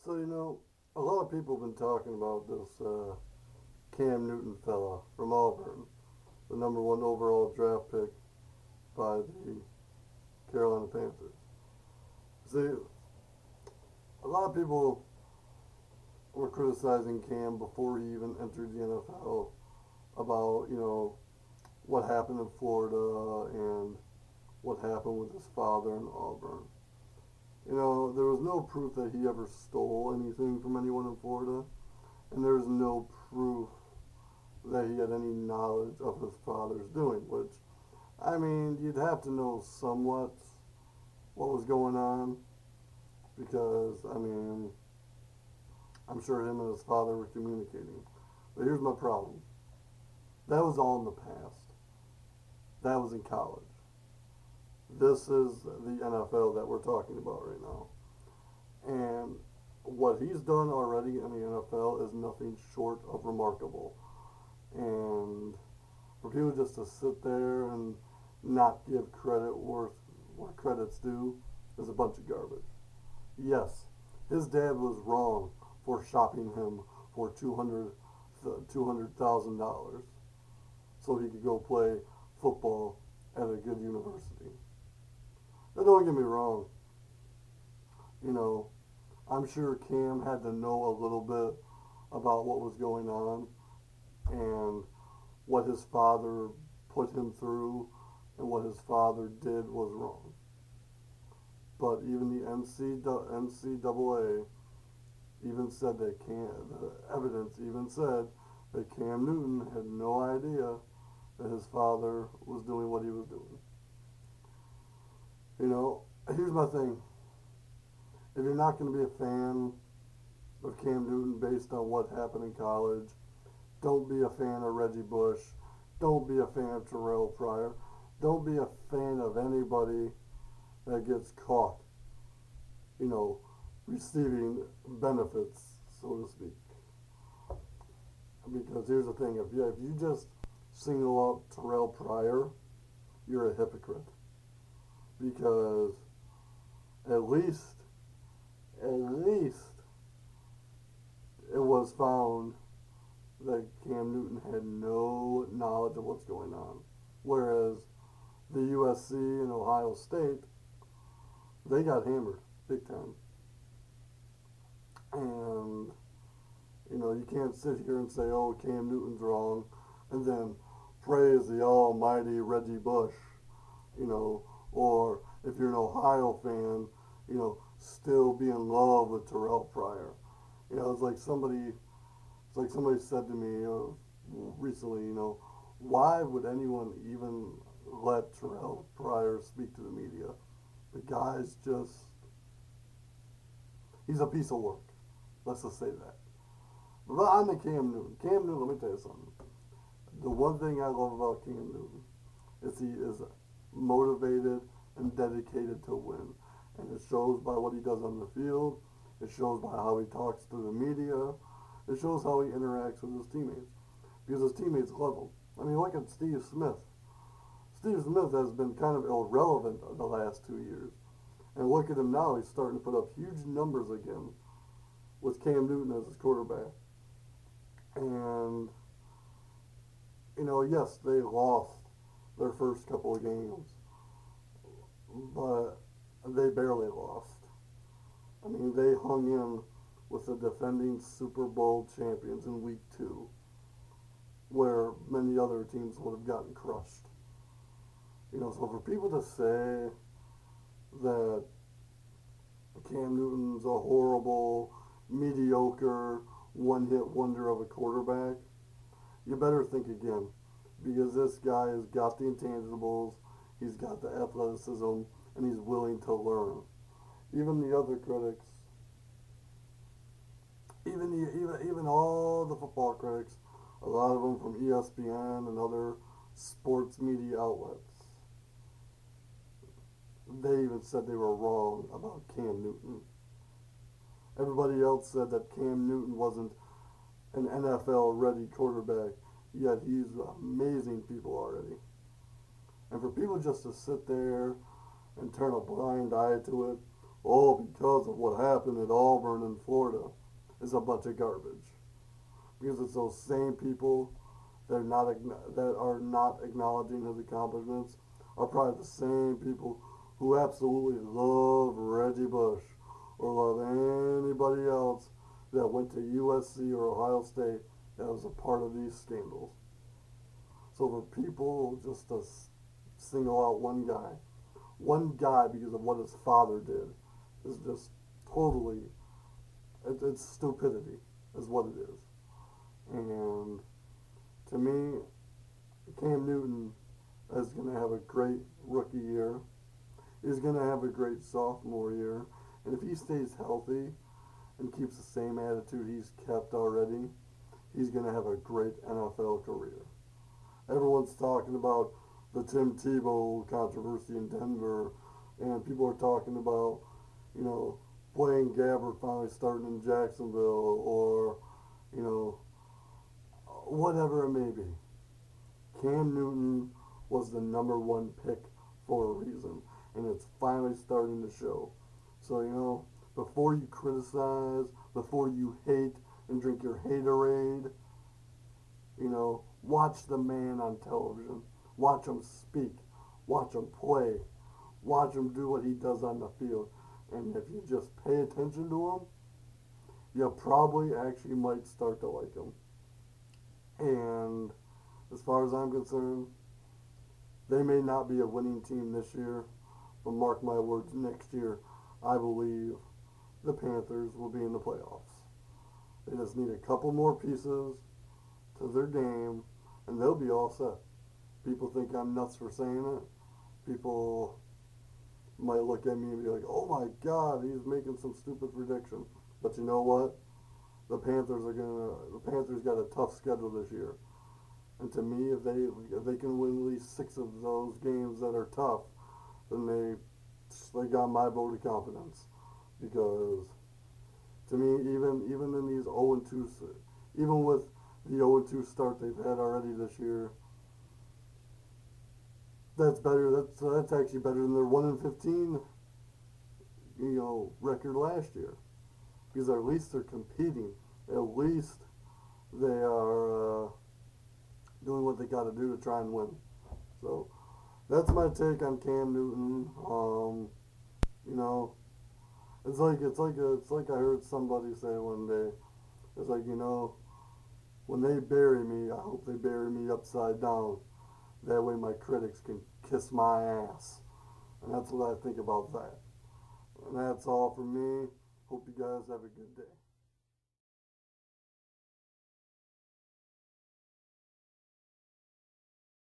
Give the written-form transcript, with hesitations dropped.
So, a lot of people have been talking about this Cam Newton fella from Auburn, the number one overall draft pick by the Carolina Panthers. See, a lot of people were criticizing Cam before he even entered the NFL about, what happened in Florida and what happened with his father in Auburn. There was no proof that he ever stole anything from anyone in Florida, and there's no proof that he had any knowledge of his father's doing, which, I mean, you'd have to know somewhat what was going on because, I mean, I'm sure him and his father were communicating. But here's my problem. That was all in the past. That was in college. This is the NFL that we're talking about right now. And what he's done already in the NFL is nothing short of remarkable. And for people just to sit there and not give credit worth where credit's due is a bunch of garbage. Yes, his dad was wrong for shopping him for $200,000 so he could go play football at a good university. Now, don't get me wrong. You know, I'm sure Cam had to know a little bit about what was going on and what his father put him through and what his father did was wrong. But even the NCAA even said that the evidence even said that Cam Newton had no idea that his father was doing what he was doing. Here's my thing. If you're not going to be a fan of Cam Newton based on what happened in college, don't be a fan of Reggie Bush. Don't be a fan of Terrell Pryor. Don't be a fan of anybody that gets caught, receiving benefits, so to speak. Because here's the thing, if you just single out Terrell Pryor, you're a hypocrite. Because at least it was found that Cam Newton had no knowledge of what's going on. Whereas the USC and Ohio State, they got hammered big time. And, you can't sit here and say, oh, Cam Newton's wrong, and then praise the almighty Reggie Bush, or if you're an Ohio fan, still be in love with Terrell Pryor. It's like somebody said to me recently, why would anyone even let Terrell Pryor speak to the media? The guy's he's a piece of work. Let's just say that. But I'm a Cam Newton. Cam Newton, let me tell you something. The one thing I love about Cam Newton is he is motivated and dedicated to win. And it shows by what he does on the field. It shows by how he talks to the media. It shows how he interacts with his teammates. Because his teammates love him. I mean, look at Steve Smith. Steve Smith has been kind of irrelevant the last 2 years. And look at him now. He's starting to put up huge numbers again with Cam Newton as his quarterback. And, yes, they lost their first couple of games. But they barely lost. I mean, they hung in with the defending Super Bowl champions in week 2, where many other teams would have gotten crushed. So for people to say that Cam Newton's a horrible, mediocre, one-hit wonder of a quarterback, you better think again. Because this guy has got the intangibles, he's got the athleticism, and he's willing to learn. Even the other critics, even all the football critics, a lot of them from ESPN and other sports media outlets, they even said they were wrong about Cam Newton. Everybody else said that Cam Newton wasn't an NFL-ready quarterback, yet he's amazing people already. And for people just to sit there and turn a blind eye to it, all because of what happened at Auburn in Florida is a bunch of garbage. Because it's those same people that are not acknowledging his accomplishments are probably the same people who absolutely love Reggie Bush or love anybody else that went to USC or Ohio State that was a part of these scandals. So for people just to single out one guy because of what his father did is just totally, it's stupidity is what it is. And to me, Cam Newton is going to have a great rookie year. He's going to have a great sophomore year. And if he stays healthy and keeps the same attitude he's kept already, he's going to have a great NFL career. Everyone's talking about the Tim Tebow controversy in Denver, and people are talking about, you know, Blaine Gabbert finally starting in Jacksonville, or, you know, whatever it may be. Cam Newton was the number one pick for a reason, and it's finally starting to show. So, you know, before you criticize, before you hate and drink your haterade, you know, watch the man on television. Watch him speak. Watch him play. Watch him do what he does on the field. And if you just pay attention to him, you probably actually might start to like him. And as far as I'm concerned, they may not be a winning team this year, but mark my words, next year, I believe the Panthers will be in the playoffs. They just need a couple more pieces to their game, and they'll be all set. People think I'm nuts for saying it. People might look at me and be like, "Oh my God, he's making some stupid prediction." But you know what? The Panthers got a tough schedule this year, and to me, if they can win at least 6 of those games that are tough, then they got my vote of confidence. Because to me, even in these 0-2, even with the 0-2 start they've had already this year, that's better. That's actually better than their 1-15, record last year. Because at least they're competing. At least they are doing what they got to do to try and win. So that's my take on Cam Newton. You know, it's like I heard somebody say one day. It's like, when they bury me, I hope they bury me upside down. That way my critics can kiss my ass. And that's what I think about that. And that's all from me. Hope you guys have a good day.